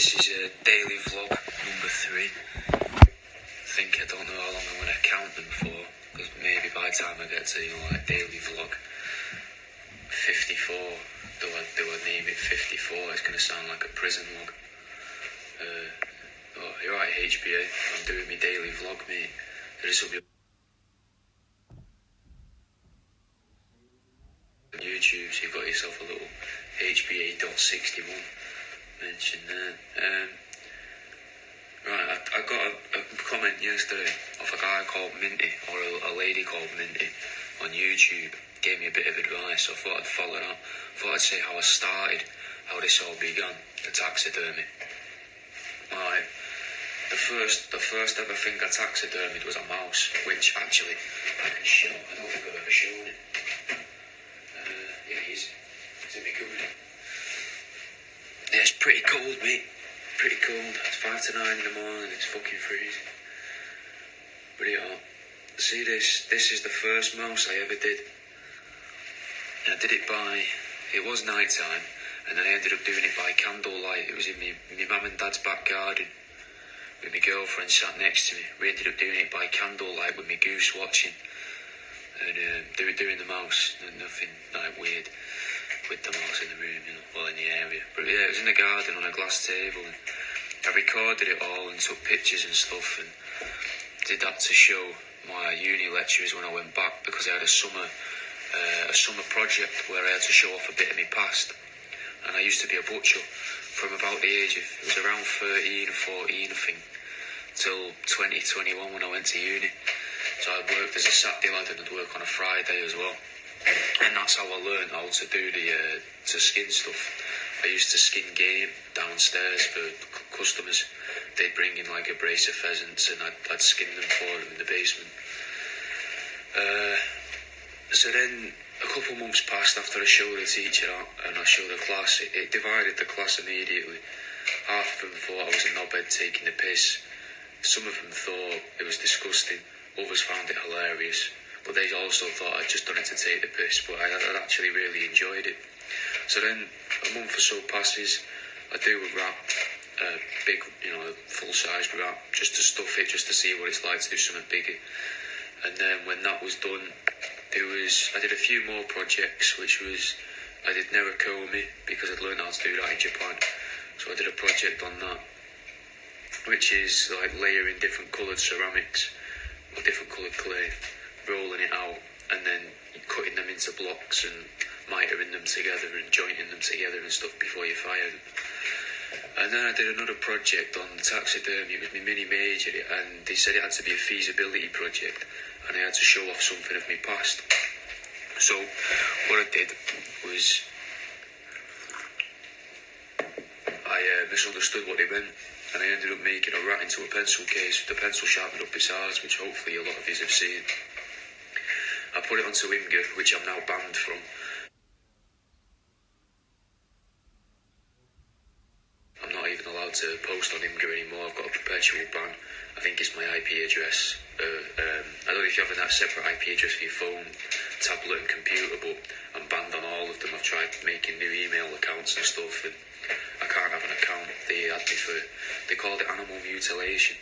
This is a daily vlog number 3. I don't know how long I'm going to count them for, because maybe by the time I get to, like daily vlog 54, do I name it 54? It's going to sound like a prison log. You're right, HBA, I'm doing my daily vlog, mate. This will be on YouTube, so you've got yourself a little HBA.61 mention there. Right, I got a comment yesterday off a guy called Minty, or a lady called Minty, on YouTube. Gave me a bit of advice, so I thought I'd follow it up. Thought I'd say how I started, how this all began, the taxidermy. Right, the first ever thing I taxidermied was a mouse, which actually I can show. I don't think I've ever shown it. Yeah, he's in my cupboard. Yeah, it's pretty cold, mate. Pretty cold. It's 5 to 9 in the morning. It's fucking freezing. Pretty hot. See this? This is the first mouse I ever did. And I did it by. It was night time, and then I ended up doing it by candlelight. It was in my mum and dad's back garden, with my girlfriend sat next to me. We ended up doing it by candlelight with my goose watching, and doing the mouse. Nothing like weird with the mouse in the room, well, in the area. But yeah, it was in the garden on a glass table, and I recorded it all and took pictures and stuff, and did that to show my uni lecturers when I went back, because I had a summer project where I had to show off a bit of my past. And I used to be a butcher from about the age of, it was around 13 or 14, I think, till 2021 when I went to uni. So I worked as a Saturday lad and I'd work on a Friday as well. And that's how I learned how to do to skin stuff. I used to skin game downstairs for customers. They'd bring in like a brace of pheasants and I'd skin them for them in the basement. So then a couple months passed after I showed the teacher out and I showed the class. It divided the class immediately. Half of them thought I was a knobhead taking the piss. Some of them thought it was disgusting. Others found it hilarious. But they also thought I'd just done it to take the piss, but I'd actually really enjoyed it. So then a month or so passes, I do a wrap, a big, full-sized wrap, just to stuff it, just to see what it's like to do something bigger. And then when that was done, I did a few more projects, which was, I did Nerokomi, because I'd learned how to do that in Japan. So I did a project on that, which is like layering different coloured ceramics, or different coloured clay, rolling it out, and then cutting them into blocks and mitering them together and jointing them together and stuff before you fire them. And then I did another project on the taxidermy. It was my mini major, and they said it had to be a feasibility project, and I had to show off something of my past. So what I did was I misunderstood what they meant, and I ended up making a rat into a pencil case with the pencil sharpened up its arse, which hopefully a lot of you have seen. I put it onto Imgur, which I'm now banned from. I'm not even allowed to post on Imgur anymore. I've got a perpetual ban. I think it's my IP address. I don't know if you have a separate IP address for your phone, tablet and computer, but I'm banned on all of them. I've tried making new email accounts and stuff, and I can't have an account. They called it animal mutilation,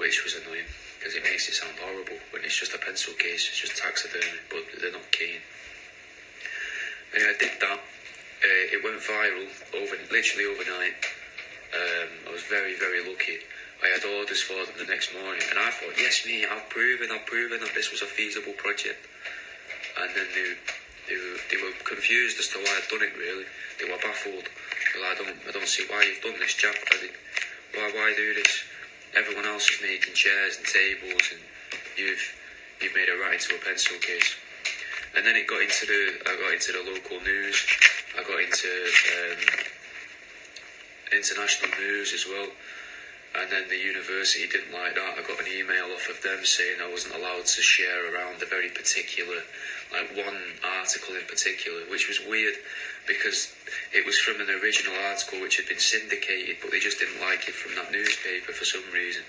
which was annoying, because it makes it sound horrible when it's just a pencil case, it's just taxidermy, but they're not keen. Anyway, I did that. It went viral literally overnight. I was very, very lucky. I had orders for them the next morning, and I thought, yes, mate, I've proven that this was a feasible project. And then they were confused as to why I'd done it, really. They were baffled. Well, I don't see why you've done this, Jack. Why do this? Everyone else is making chairs and tables, and you've made a rat into a pencil case. And then I got into the local news. I got into international news as well. And then the university didn't like that. I got an email off of them saying I wasn't allowed to share around a very particular, like one article in particular, which was weird because it was from an original article which had been syndicated, but they just didn't like it from that newspaper for some reason.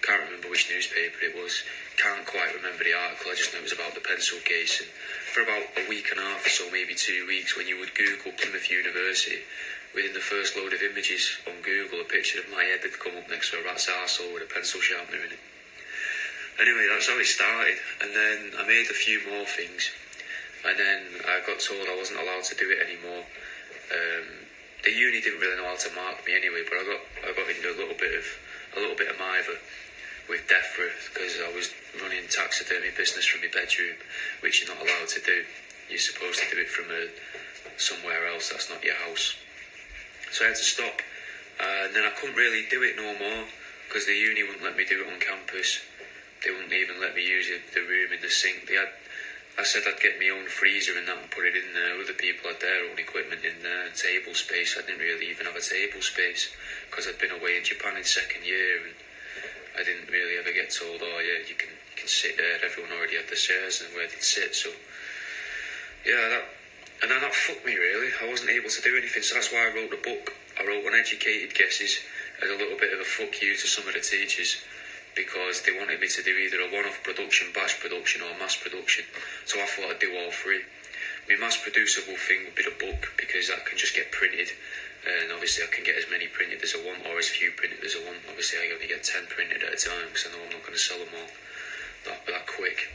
Can't remember which newspaper it was. Can't quite remember the article. I just know it was about the pencil case, and for about a week and a half or so, maybe 2 weeks, when you would Google Plymouth University, within the first load of images on Google, a picture of my head had come up next to a rat's arsehole with a pencil sharpener in it. Anyway, that's how it started, and then I made a few more things, and then I got told I wasn't allowed to do it anymore. The uni didn't really know how to mark me anyway, but I got into a little bit of mither with DEFRA, because I was running taxidermy business from my bedroom, which you're not allowed to do. You're supposed to do it from somewhere else that's not your house. So I had to stop, and then I couldn't really do it no more because the uni wouldn't let me do it on campus. They wouldn't even let me use the room in the sink. I said I'd get my own freezer and that and put it in there. Other people had their own equipment in there, table space. I didn't really even have a table space because I'd been away in Japan in second year, and I didn't really ever get told, oh yeah, you can sit there. Everyone already had the chairs and where they'd sit. So yeah, and then that fucked me really. I wasn't able to do anything, so that's why I wrote the book. I wrote Uneducated Guesses as a little bit of a fuck you to some of the teachers, because they wanted me to do either a one-off production, batch production, or mass production. So I thought I'd do all three. My mass producible thing would be the book, because that can just get printed, and obviously I can get as many printed as I want, or as few printed as I want. Obviously I only get 10 printed at a time, because I know I'm not going to sell them all that quick.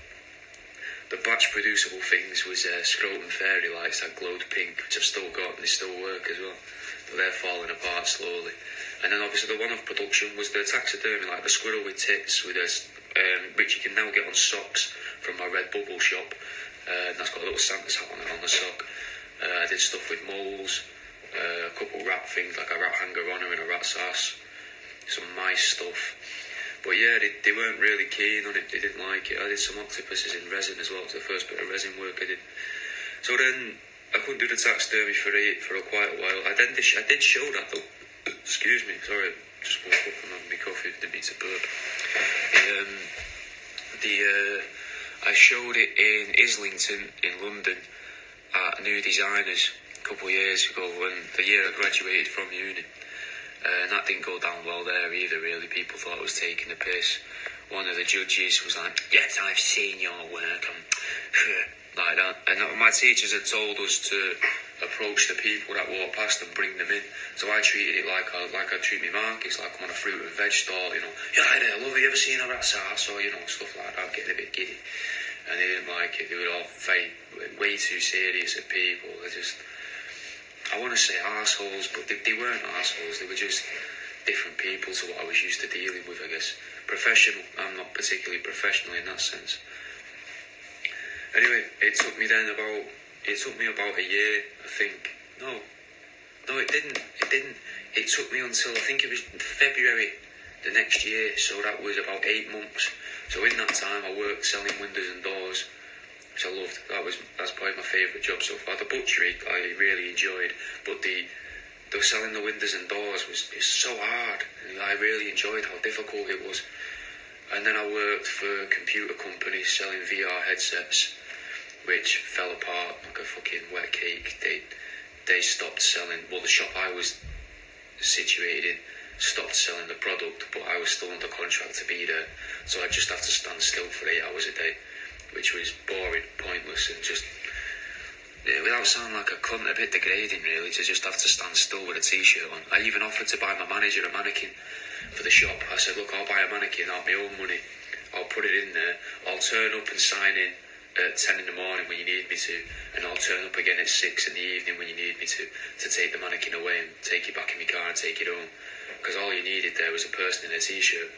The batch producible things was scrotum fairy lights that glowed pink, which I've still got, and they still work as well, but they're falling apart slowly. And then obviously the one-off production was the taxidermy, like the squirrel with tits, with which you can now get on socks from my Red Bubble shop. And that's got a little Santa's hat on it on the sock. I did stuff with moles, a couple rat things like a rat hanger-oner and a rat's ass, some mice stuff. But yeah, they weren't really keen on it. They didn't like it. I did some octopuses in resin as well. It was the first bit of resin work I did. So then I couldn't do the taxidermy for quite a while. I did show that though. Excuse me, sorry, just woke up and having my coffee. Didn't mean to burp. I showed it in Islington in London at New Designers a couple of years ago, when the year I graduated from uni. And that didn't go down well there either, really. People thought I was taking the piss. One of the judges was like, yes, I've seen your work, like that. And my teachers had told us to approach the people that walk past and bring them in. So I treated it like I treat my markets, like I'm on a fruit and veg stall, you know. Yeah, hi there, love, have you ever seen a rat's ass? Or, you know, stuff like that, getting a bit giddy. And they didn't like it. They were all way too serious at people. I want to say arseholes, but they weren't arseholes. They were just different people to what I was used to dealing with, I guess. Professional. I'm not particularly professional in that sense. Anyway, it took me about a year, I think. No, it didn't. It took me until, I think it was February the next year, so that was about 8 months. So in that time I worked selling windows and doors, which I loved. That's probably my favourite job so far. The butchery I really enjoyed, but the selling the windows and doors was so hard. I really enjoyed how difficult it was. And then I worked for computer companies selling VR headsets, which fell apart like a fucking wet cake. They stopped selling. Well, the shop I was situated in stopped selling the product, but I was still under contract to be there, so I just had to stand still for 8 hours a day, which was boring, pointless, and just, without sounding like a cunt, a bit degrading really, to just have to stand still with a t-shirt on. I even offered to buy my manager a mannequin for the shop. I said, look, I'll buy a mannequin out of my own money, I'll put it in there, I'll turn up and sign in at 10 in the morning when you need me to, and I'll turn up again at 6 in the evening when you need me to take the mannequin away and take it back in my car and take it home, because all you needed there was a person in a t-shirt.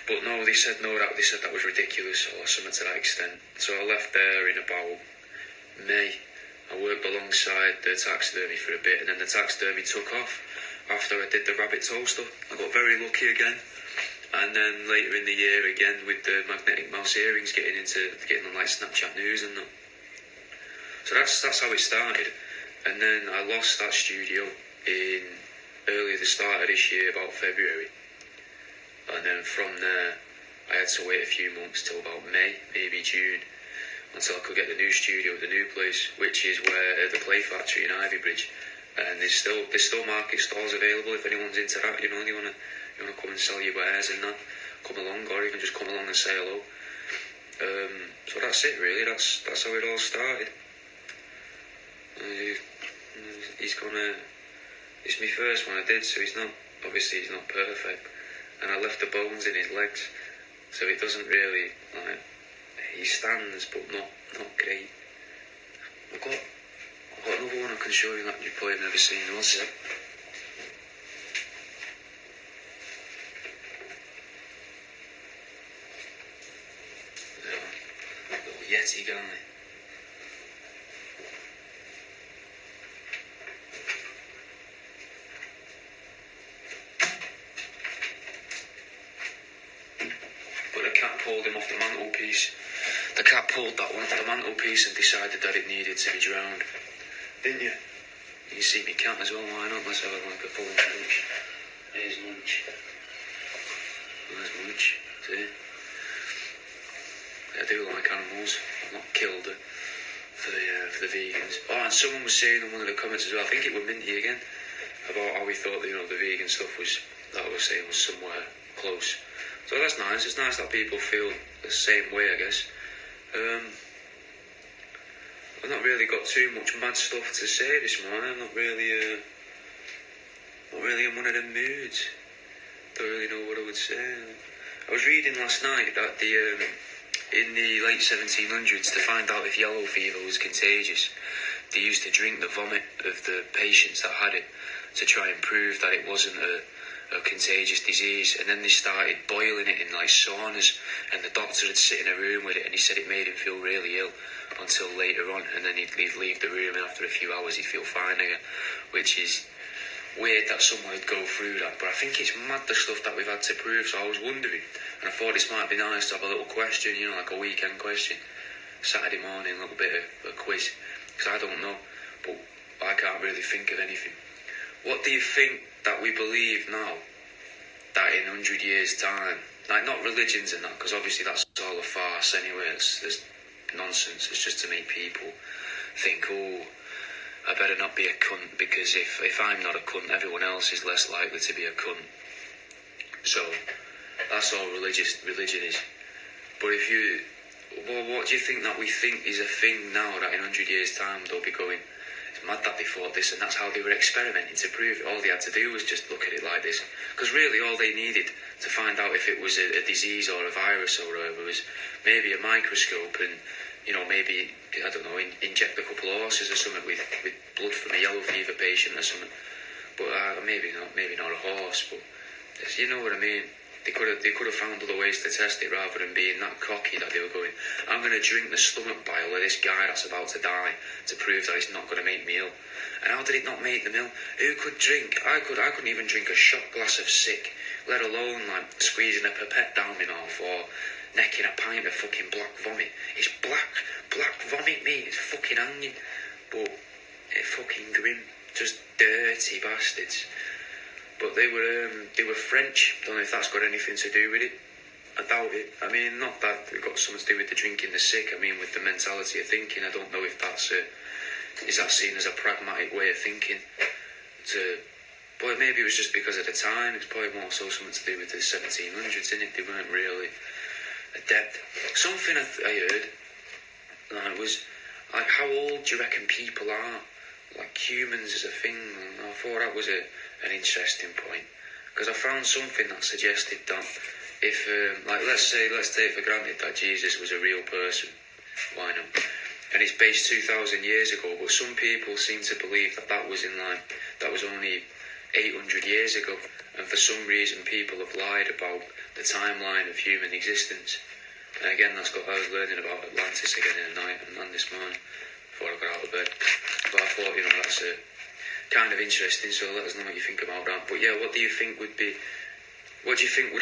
But no, they said that was ridiculous, or something to that extent. So I left there in about May. I worked alongside the taxidermy for a bit, and then the taxidermy took off after I did the rabbit toaster. I got very lucky again. And then later in the year again with the magnetic mouse earrings, getting on like Snapchat news and that. So that's how it started. And then I lost that studio in early the start of this year, about February. And then from there I had to wait a few months till about May, maybe June, until I could get the new studio at the new place, which is where the Play Factory in Ivybridge. And there's still market stalls available if anyone's into that. You know, you wanna come and sell your wares and that, come along, or even just come along and say hello. So that's it really, that's how it all started. He's gonna, it's my first one I did, so he's not perfect, and I left the bones in his legs, so it doesn't really, like, he stands but not great. I've got another one I can show you that you probably never seen. What's it? Little Yeti guy. But the cat pulled him off the mantelpiece. The cat pulled that one off the mantelpiece and decided that it needed to be drowned. Didn't you? You see me cat as well, why not? Let's have a look at full lunch. There's lunch. There's lunch. See? I do like animals. I've not killed her for the vegans. Oh, and someone was saying in one of the comments as well, I think it was Minty again, about how we thought that, the vegan stuff was somewhere close. So that's nice. It's nice that people feel the same way, I guess. I've not really got too much mad stuff to say this morning. I'm not really in one of them moods. Don't really know what I would say. I was reading last night that in the late 1700s, to find out if yellow fever was contagious, they used to drink the vomit of the patients that had it to try and prove that it wasn't a contagious disease, and then they started boiling it in like saunas, and the doctor would sit in a room with it, and he said it made him feel really ill until later on, and then he'd leave the room, and after a few hours he'd feel fine again, which is weird that someone would go through that. But I think it's mad the stuff that we've had to prove, so I was wondering, and I thought this might be nice to have a little question, like a weekend question, Saturday morning, a little bit of a quiz, because I don't know, but I can't really think of anything. What do you think that we believe now, that in 100 years' time, like not religions and that, because obviously that's all a farce anyway, there's nonsense, it's just to make people think, oh, I better not be a cunt, because if I'm not a cunt, everyone else is less likely to be a cunt. So, that's all religion is. But what do you think that we think is a thing now, that in 100 years' time they'll be going, it's mad that they thought this, and that's how they were experimenting to prove it. All they had to do was just look at it like this. Because really all they needed to find out if it was a disease or a virus or whatever was maybe a microscope and, maybe, I don't know, inject a couple of horses or something with blood from a yellow fever patient or something. But maybe not a horse, but you know what I mean. They could have found other ways to test it rather than being that cocky that they were going, I'm going to drink the stomach bile of this guy that's about to die to prove that it's not going to make me ill. And how did it not make them ill? Who could drink? I couldn't even drink a shot glass of sick, let alone like squeezing a pipette down my mouth or necking a pint of fucking black vomit. It's black vomit, mate. It's fucking hanging. But it's fucking grim. Just dirty bastards. But they were French. Don't know if that's got anything to do with it. I doubt it. I mean, not that it got something to do with the drinking the sick. I mean, with the mentality of thinking. I don't know if is that seen as a pragmatic way of thinking. But maybe it was just because of the time. It's probably more so something to do with the 1700s, isn't it? They weren't really adept. Something I heard was like, how old do you reckon people are? Like humans as a thing. And I thought that was an interesting point, because I found something that suggested that if, let's take for granted that Jesus was a real person, why not? And it's based 2,000 years ago, but some people seem to believe that was only 800 years ago, and for some reason people have lied about the timeline of human existence. And again, I was learning about Atlantis again in the night and this morning before I got out of bed. But I thought, that's kind of interesting, so let us know what you think about that. But yeah, what do you think would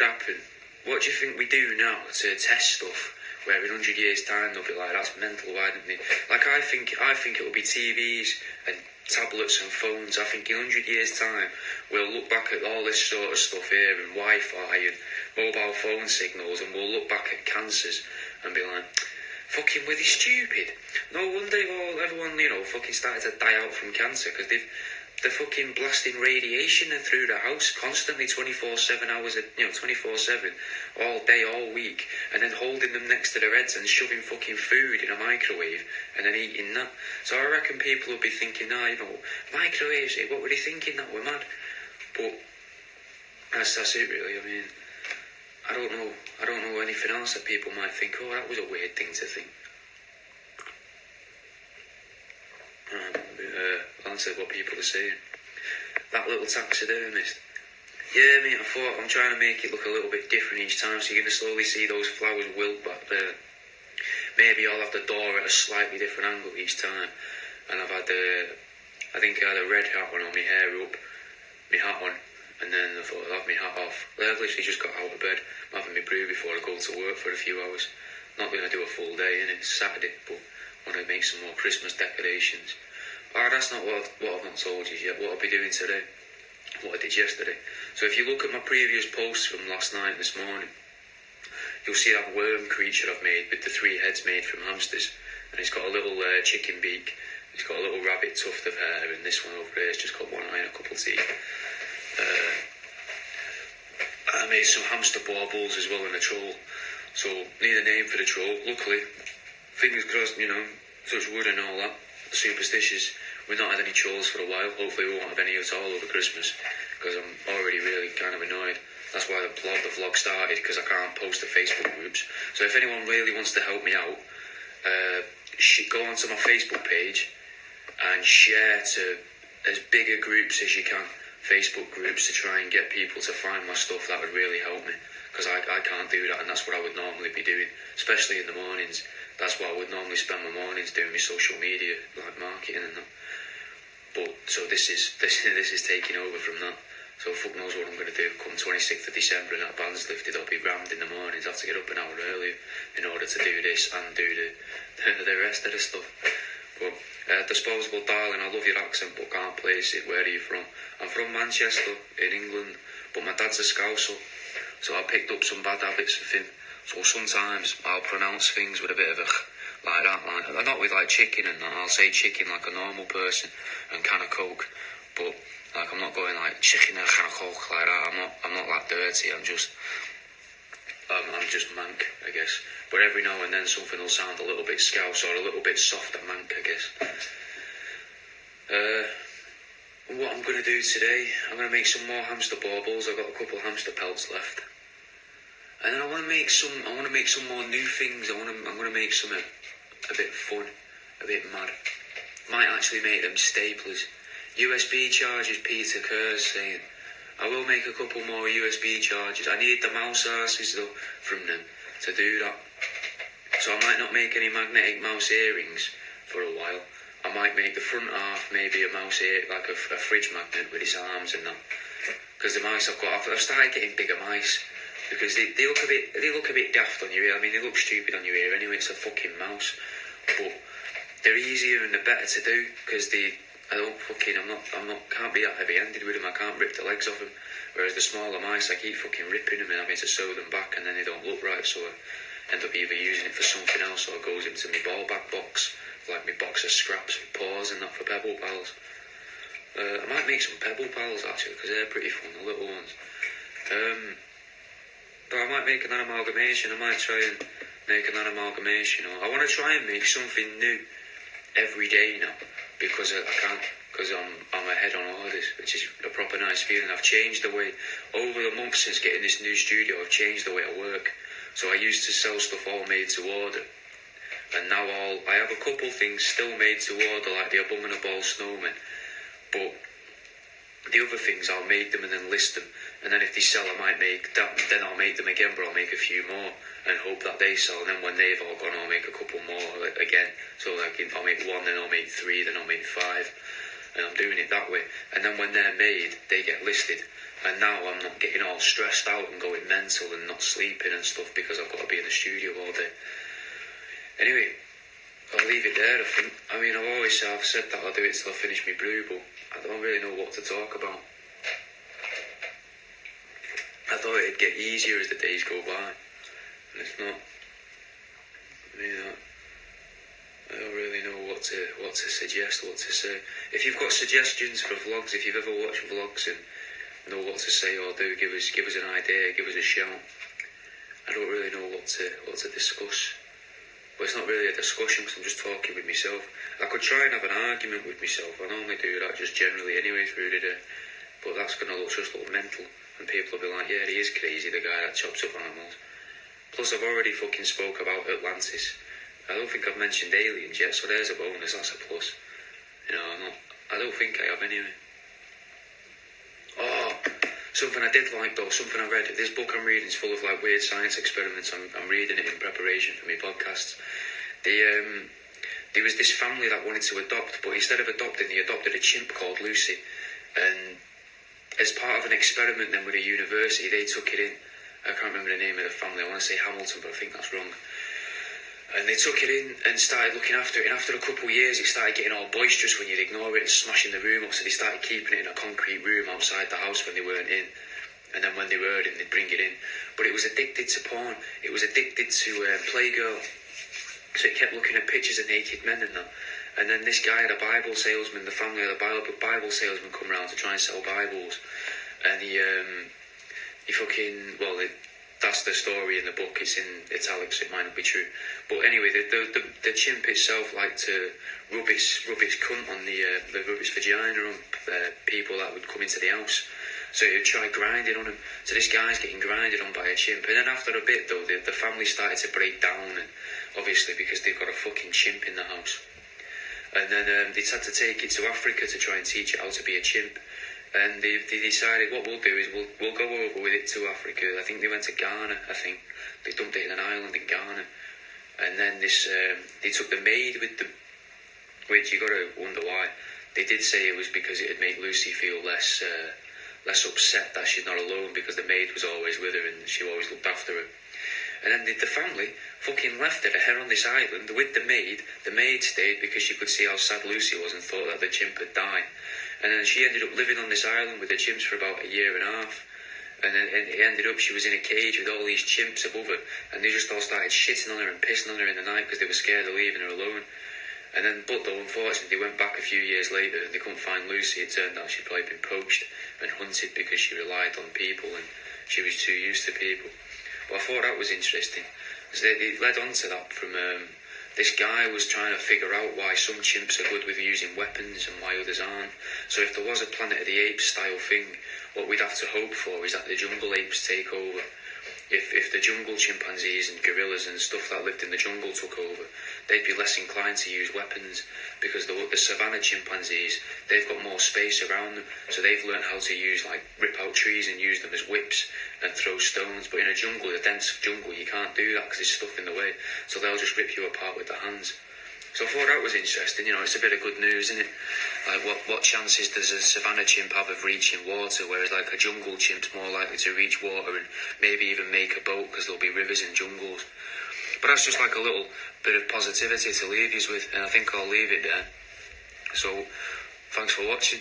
happen? What do you think we do now to test stuff where in 100 years' time they'll be like, that's mental, why didn't they? Like, I think it'll be TVs and tablets and phones. I think in 100 years' time we'll look back at all this sort of stuff here and Wi-Fi and mobile phone signals, and we'll look back at cancers and be like, fucking were they stupid? No wonder everyone, fucking started to die out from cancer, because they're fucking blasting radiation through the house constantly, 24/7 hours, 24/7, all day, all week, and then holding them next to their heads and shoving fucking food in a microwave and then eating that. So I reckon people will be thinking, microwaves, what were they thinking, that we're mad? But that's it really. I mean, I don't know anything else that people might think, that was a weird thing to think. Answer what people are saying. That little taxidermist. Yeah, mate, I thought I'm trying to make it look a little bit different each time, so you're going to slowly see those flowers wilt back there. Maybe I'll have the door at a slightly different angle each time. And I've had I think I had a red hat on my hair up, my hat on, and then I thought I'll have my hat off. I've literally just got out of bed, I'm having my brew before I go to work for a few hours. Not going to do a full day, and it's Saturday, but I want to make some more Christmas decorations. That's not what I've not told you yet, what I'll be doing today, what I did yesterday. So if you look at my previous posts from last night and this morning, you'll see that worm creature I've made with the 3 heads made from hamsters, and it's got a little chicken beak, it's got a little rabbit tuft of hair, and this one over here has just got one eye and a couple teeth. I made some hamster baubles as well and a troll, so need a name for the troll. Luckily, fingers crossed, touch wood and all that, superstitious, we've not had any trolls for a while. Hopefully we won't have any at all over Christmas, because I'm already really kind of annoyed. That's why the vlog started, because I can't post to Facebook groups. So if anyone really wants to help me out, go onto my Facebook page and share to as big a groups as you can, Facebook groups, to try and get people to find my stuff. That would really help me, because I can't do that, and that's what I would normally be doing, especially in the mornings. That's what I would normally spend my mornings doing, my social media, like marketing and that. But so this is taking over from that. So fuck knows what I'm going to do. Come 26th of December and that band's lifted, I'll be rammed in the mornings. I have to get up an hour earlier in order to do this and do the rest of the stuff. But Disposable Darling, I love your accent but can't place it. Where are you from? I'm from Manchester in England, but my dad's a Scouser, so I picked up some bad habits with him. So sometimes I'll pronounce things with a bit of a like that, like not with like chicken and that. I'll say chicken like a normal person and can of Coke, but like I'm not going like chicken and a can of Coke like that. I'm not that dirty. I'm just mank, I guess. But every now and then something will sound a little bit Scouse or a little bit softer mank, I guess. What I'm gonna do today, I'm gonna make some more hamster baubles. I've got a couple hamster pelts left. And then I want to make some more new things. I'm gonna make some a bit fun, a bit mad. Might actually make them staplers. USB chargers, Peter Kerr's saying. I will make a couple more USB chargers. I need the mouse arses though from them to do that. So I might not make any magnetic mouse earrings for a while. I might make the front half maybe a mouse ear, like a fridge magnet with its arms and that. Because the mice I've started getting bigger mice. Because they look a bit daft on your ear. I mean, they look stupid on your ear anyway. It's a fucking mouse, but they're easier and they're better to do because can't be that heavy-handed with them. I can't rip the legs off them. Whereas the smaller mice, I keep fucking ripping them and having to sew them back, and then they don't look right. So I end up either using it for something else or it goes into my ball bag box, like my box of scraps with paws and that for pebble pals. I might make some pebble pals actually because they're pretty fun, the little ones. But I might make an amalgamation. I might try and make an amalgamation. I want to try and make something new every day now, because I can't, because I'm ahead on orders, which is a proper nice feeling. I've changed the way, over the months since getting this new studio, I've changed the way I work. So I used to sell stuff all made to order, and now I have a couple things still made to order, like the Abominable Snowman, but the other things I'll make them and then list them, and then if they sell I might make that, then I'll make them again, but I'll make a few more and hope that they sell, and then when they've all gone I'll make a couple more again. So like I'll make 1, then I'll make 3, then I'll make 5, and I'm doing it that way. And then when they're made they get listed, and now I'm not getting all stressed out and going mental and not sleeping and stuff because I've got to be in the studio all day. Anyway, I'll leave it there. I think, I mean, I've said that I'll do it till I finish my brew, but I don't really know what to talk about. I thought it'd get easier as the days go by, and it's not. I don't really know what to suggest, what to say. If you've got suggestions for vlogs, if you've ever watched vlogs and know what to say or do, give us an idea, give us a shout. I don't really know what to discuss. But it's not really a discussion because I'm just talking with myself. I could try and have an argument with myself. I normally do that just generally anyway through the day. But that's going to just look mental. And people will be like, yeah, he is crazy, the guy that chops up animals. Plus, I've already fucking spoke about Atlantis. I don't think I've mentioned aliens yet, so there's a bonus, that's a plus. You know, I don't think I have anyway. Oh, something I did like though, something I read. This book I'm reading is full of like weird science experiments. I'm reading it in preparation for my podcasts. There was this family that wanted to adopt, but instead of adopting, they adopted a chimp called Lucy. And as part of an experiment then with a university, they took it in. I can't remember the name of the family. I want to say Hamilton, but I think that's wrong. And they took it in and started looking after it. And after a couple of years, it started getting all boisterous when you'd ignore it and smashing the room up. So they started keeping it in a concrete room outside the house when they weren't in. And then when they were in, they'd bring it in. But it was addicted to porn. It was addicted to Playgirl. So it kept looking at pictures of naked men and that. And then this guy had a Bible salesman, the family had a Bible salesman come round to try and sell Bibles. And he fucking, well, that's the story in the book. It's in italics, it might not be true. But anyway, the chimp itself liked to rub its cunt on rub its vagina on people that would come into the house. So he would try grinding on him. So this guy's getting grinded on by a chimp. And then after a bit, though, the family started to break down, and obviously because they've got a fucking chimp in the house. And then they had to take it to Africa to try and teach it how to be a chimp. And they decided what we'll do is we'll go over with it to Africa. I think they went to Ghana, I think. They dumped it in an island in Ghana. And then they took the maid with them, which you got to wonder why. They did say it was because it would make Lucy feel less upset that she's not alone, because the maid was always with her and she always looked after her. And then the family fucking left her on this island with the maid. The maid stayed because she could see how sad Lucy was and thought that the chimp had died. And then she ended up living on this island with the chimps for about a year and a half. And then it ended up she was in a cage with all these chimps above her. And they just all started shitting on her and pissing on her in the night because they were scared of leaving her alone. And then, but though, unfortunately, they went back a few years later and they couldn't find Lucy. It turned out she'd probably been poached and hunted because she relied on people and she was too used to people. But I thought that was interesting. Because it led on to that from... this guy was trying to figure out why some chimps are good with using weapons and why others aren't. So if there was a Planet of the Apes style thing, what we'd have to hope for is that the jungle apes take over. If the jungle chimpanzees and gorillas and stuff that lived in the jungle took over, they'd be less inclined to use weapons, because the savannah chimpanzees, they've got more space around them, so they've learned how to rip out trees and use them as whips and throw stones. But in a jungle, a dense jungle, you can't do that because there's stuff in the way, so they'll just rip you apart with their hands. So I thought that was interesting. You know, it's a bit of good news, isn't it? Like, what chances does a savannah chimp have of reaching water, whereas like a jungle chimp's more likely to reach water and maybe even make a boat because there'll be rivers and jungles. But that's just like a little bit of positivity to leave you with, and I think I'll leave it there. So, thanks for watching.